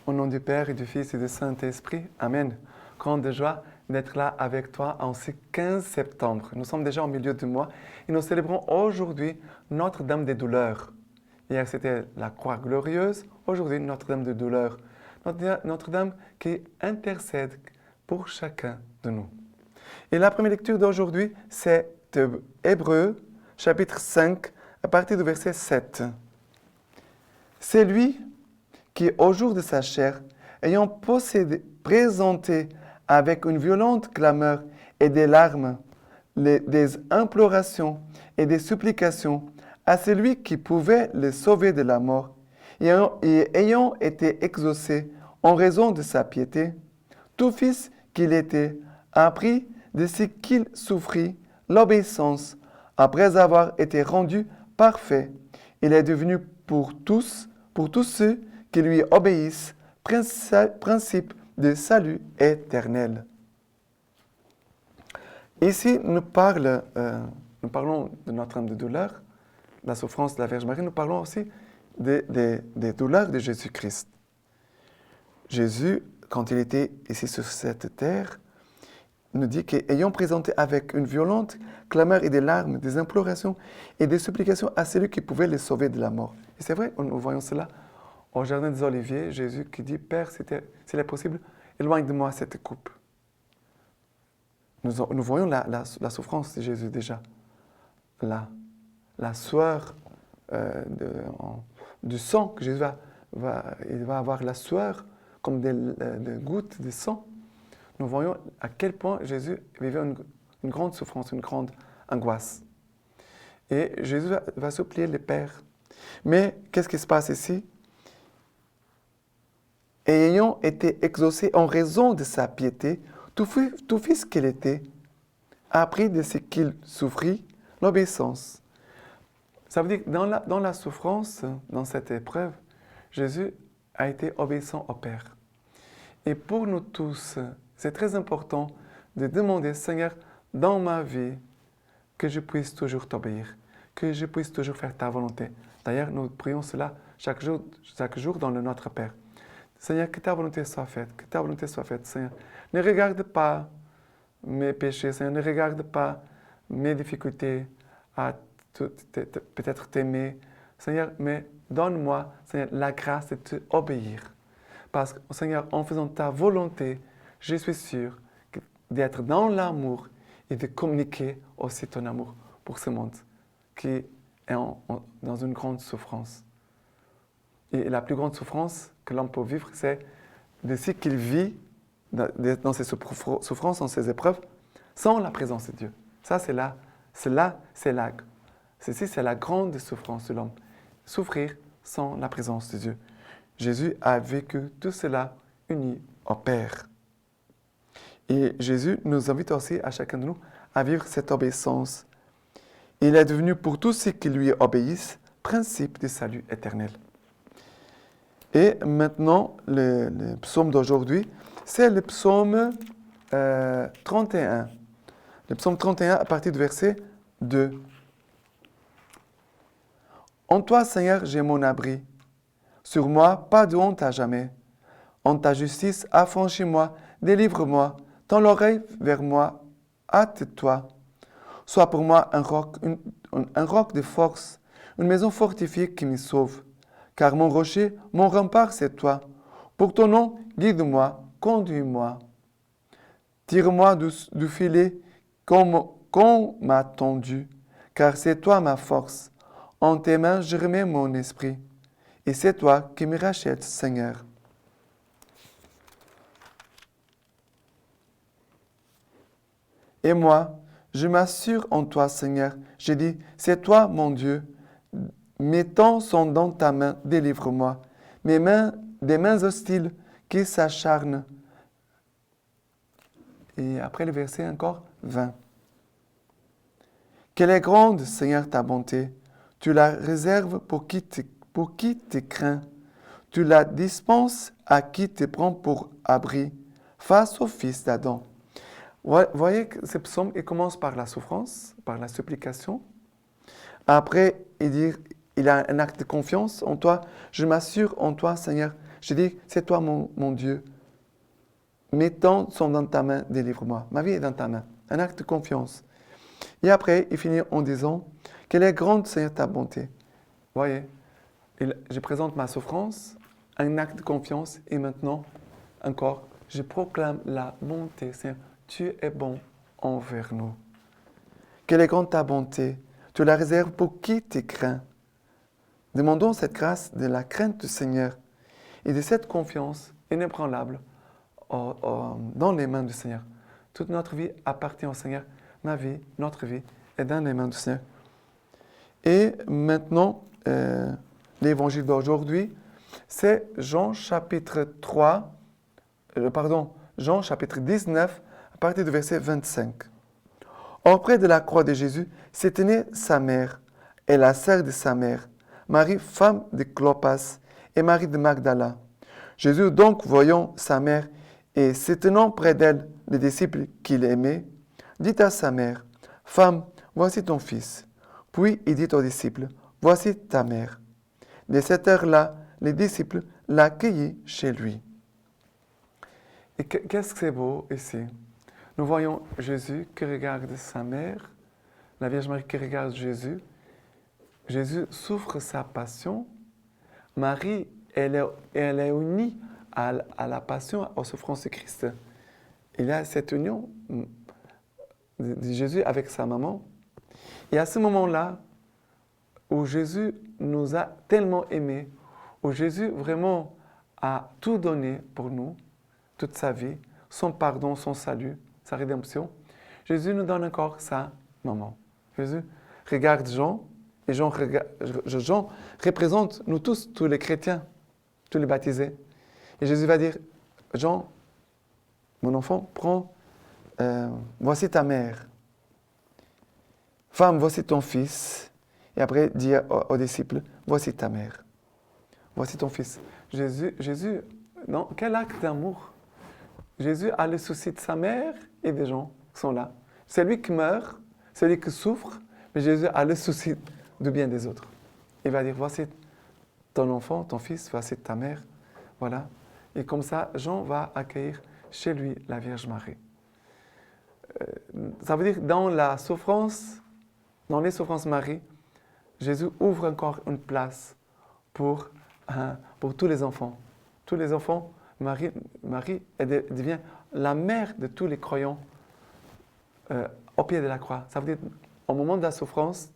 Au nom du Père et du Fils et du Saint-Esprit. Amen. Grande joie d'être là avec toi en ce 15 septembre. Nous sommes déjà au milieu du mois et nous célébrons aujourd'hui Notre-Dame des douleurs. Hier, c'était la croix glorieuse. Aujourd'hui, Notre-Dame des douleurs. Notre-Dame qui intercède pour chacun de nous. Et la première lecture d'aujourd'hui, c'est de Hébreux, chapitre 5, à partir du verset 7. C'est lui qui, au jour de sa chair, ayant présenté avec une violente clameur et des larmes, des implorations et des supplications à celui qui pouvait le sauver de la mort, et ayant été exaucé en raison de sa piété, tout fils qu'il était a appris de ce qu'il souffrit l'obéissance, après avoir été rendu parfait. Il est devenu pour tous ceux qui lui obéissent, principe de salut éternel. Ici, nous parlons de Notre-Dame de douleur, la souffrance de la Vierge Marie. Nous parlons aussi des douleurs de Jésus-Christ. Jésus, quand il était ici sur cette terre, nous dit qu'ayant présenté avec une violente clameur et des larmes, des implorations et des supplications à celui qui pouvait les sauver de la mort. Et c'est vrai, nous voyons cela au Jardin des Oliviers, Jésus qui dit « Père, s'il est possible, éloigne de moi cette coupe ». Nous voyons la souffrance de Jésus déjà. La sueur du sang que Jésus il va avoir la sueur comme des gouttes de sang. Nous voyons à quel point Jésus vivait une grande souffrance, une grande angoisse. Et Jésus va supplier le Père. Mais qu'est-ce qui se passe ici? Et ayant été exaucé en raison de sa piété, tout fils qu'il était, a appris de ce qu'il souffrit l'obéissance. Ça veut dire que dans la souffrance, dans cette épreuve, Jésus a été obéissant au Père. Et pour nous tous, c'est très important de demander, Seigneur, dans ma vie, que je puisse toujours t'obéir, que je puisse toujours faire ta volonté. D'ailleurs, nous prions cela chaque jour dans le Notre Père. Seigneur, que ta volonté soit faite, que ta volonté soit faite, Seigneur. Ne regarde pas mes péchés, Seigneur, ne regarde pas mes difficultés à peut-être t'aimer, Seigneur, mais donne-moi, Seigneur, la grâce de t'obéir. Parce que, Seigneur, en faisant ta volonté, je suis sûr d'être dans l'amour et de communiquer aussi ton amour pour ce monde qui est dans une grande souffrance. Et la plus grande souffrance que l'homme peut vivre, c'est de ce qu'il vit dans ses souffrances, dans ses épreuves, sans la présence de Dieu. Ça, c'est la grande souffrance de l'homme. Souffrir sans la présence de Dieu. Jésus a vécu tout cela uni au Père. Et Jésus nous invite aussi, à chacun de nous, à vivre cette obéissance. Il est devenu pour tous ceux qui lui obéissent, principe du salut éternel. Et maintenant, le psaume d'aujourd'hui, c'est le psaume 31. Le psaume 31 à partir du verset 2. En toi, Seigneur, j'ai mon abri. Sur moi, pas de honte à jamais. En ta justice, affranchis-moi, délivre-moi. Tends l'oreille vers moi, hâte-toi. Sois pour moi un roc de force, une maison fortifiée qui me sauve. Car mon rocher, mon rempart, c'est toi. Pour ton nom, guide-moi, conduis-moi. Tire-moi du filet qu'on m'a tendu, car c'est toi ma force. En tes mains, je remets mon esprit. Et c'est toi qui me rachètes, Seigneur. Et moi, je m'assure en toi, Seigneur. Je dis, c'est toi, mon Dieu. Mes temps sont dans ta main, délivre-moi. Des mains hostiles qui s'acharnent. Et après le verset encore 20. Quelle est grande, Seigneur, ta bonté. Tu la réserves pour qui te craint. Tu la dispenses à qui te prend pour abri, face au fils d'Adam. Vous voyez que ce psaume, il commence par la souffrance, par la supplication. Après, il a un acte de confiance en toi. Je m'assure en toi, Seigneur. Je dis, c'est toi mon Dieu. Mes temps sont dans ta main, délivre-moi. Ma vie est dans ta main. Un acte de confiance. Et après, il finit en disant, quelle est grande, Seigneur, ta bonté. Voyez, je présente ma souffrance, un acte de confiance, et maintenant, encore, je proclame la bonté. Seigneur, tu es bon envers nous. Quelle est grande ta bonté. Tu la réserves pour qui te craint. Demandons cette grâce de la crainte du Seigneur et de cette confiance inébranlable dans les mains du Seigneur. Toute notre vie appartient au Seigneur. Ma vie, notre vie est dans les mains du Seigneur. Et maintenant, l'évangile d'aujourd'hui, c'est Jean chapitre 19, à partir du verset 25. Auprès de la croix de Jésus se tenait sa mère et la sœur de sa mère, Marie, femme de Clopas, et Marie de Magdala. Jésus, donc, voyant sa mère et se tenant près d'elle les disciples qu'il aimait, dit à sa mère, « Femme, voici ton fils. » Puis il dit aux disciples, « Voici ta mère. » Dès cette heure-là, les disciples l'accueillirent chez lui. Et qu'est-ce que c'est beau ici? Nous voyons Jésus qui regarde sa mère, la Vierge Marie qui regarde Jésus. Jésus souffre sa passion. Marie, elle est unie à la passion, aux souffrances de Christ. Il y a cette union de Jésus avec sa maman. Et à ce moment-là, où Jésus nous a tellement aimés, où Jésus vraiment a tout donné pour nous, toute sa vie, son pardon, son salut, sa rédemption, Jésus nous donne encore sa maman. Jésus regarde Jean, et Jean représente nous tous les chrétiens, tous les baptisés. Et Jésus va dire, Jean, mon enfant, prends, voici ta mère. Femme, voici ton fils. Et après, dit aux disciples, voici ta mère. Voici ton fils. Jésus, non, quel acte d'amour. Jésus a le souci de sa mère et des gens qui sont là. C'est lui qui meurt, c'est lui qui souffre, mais Jésus a le souci du bien des autres. Il va dire, voici ton enfant, ton fils, voici ta mère. Voilà. Et comme ça, Jean va accueillir chez lui la Vierge Marie. Ça veut dire, dans la souffrance, dans les souffrances Marie, Jésus ouvre encore une place pour tous les enfants. Tous les enfants, Marie elle devient la mère de tous les croyants au pied de la croix. Ça veut dire, au moment de la souffrance,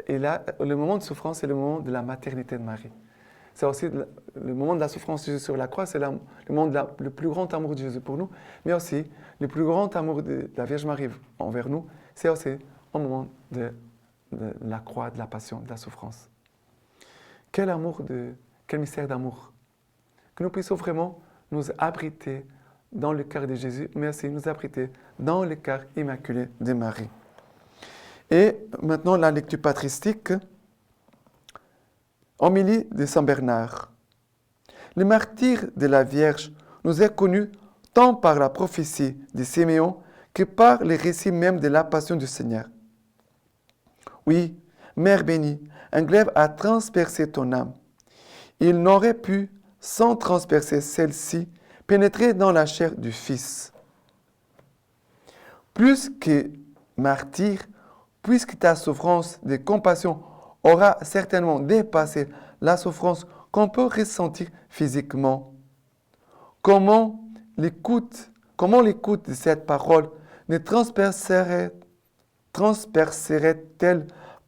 et là, le moment de souffrance, c'est le moment de la maternité de Marie. C'est aussi le moment de la souffrance de Jésus sur la croix, c'est le moment le plus grand amour de Jésus pour nous, mais aussi le plus grand amour de la Vierge Marie envers nous, c'est aussi au moment de la croix, de la passion, de la souffrance. Quel mystère d'amour! Que nous puissions vraiment nous abriter dans le cœur de Jésus, mais aussi nous abriter dans le cœur immaculé de Marie. Et maintenant, la lecture patristique. Homélie de Saint Bernard. Le martyre de la Vierge nous est connu tant par la prophétie de Siméon que par les récits même de la passion du Seigneur. Oui, Mère bénie, un glaive a transpercé ton âme. Il n'aurait pu, sans transpercer celle-ci, pénétrer dans la chair du Fils. Plus que martyr, puisque ta souffrance de compassion aura certainement dépassé la souffrance qu'on peut ressentir physiquement. Comment l'écoute de cette parole ne transpercerait-elle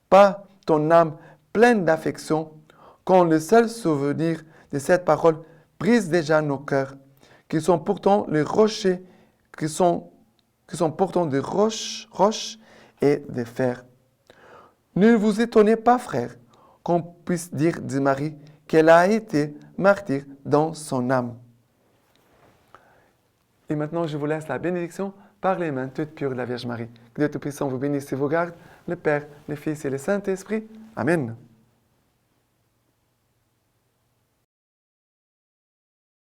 pas ton âme pleine d'affection quand le seul souvenir de cette parole brise déjà nos cœurs, qui sont pourtant les rochers, qui sont pourtant des roches et de fer. Ne vous étonnez pas, frères, qu'on puisse dire de Marie qu'elle a été martyre dans son âme. Et maintenant, je vous laisse la bénédiction par les mains toutes pures de la Vierge Marie. Que Dieu Tout-Puissant vous bénisse et vous garde, le Père, le Fils et le Saint-Esprit. Amen.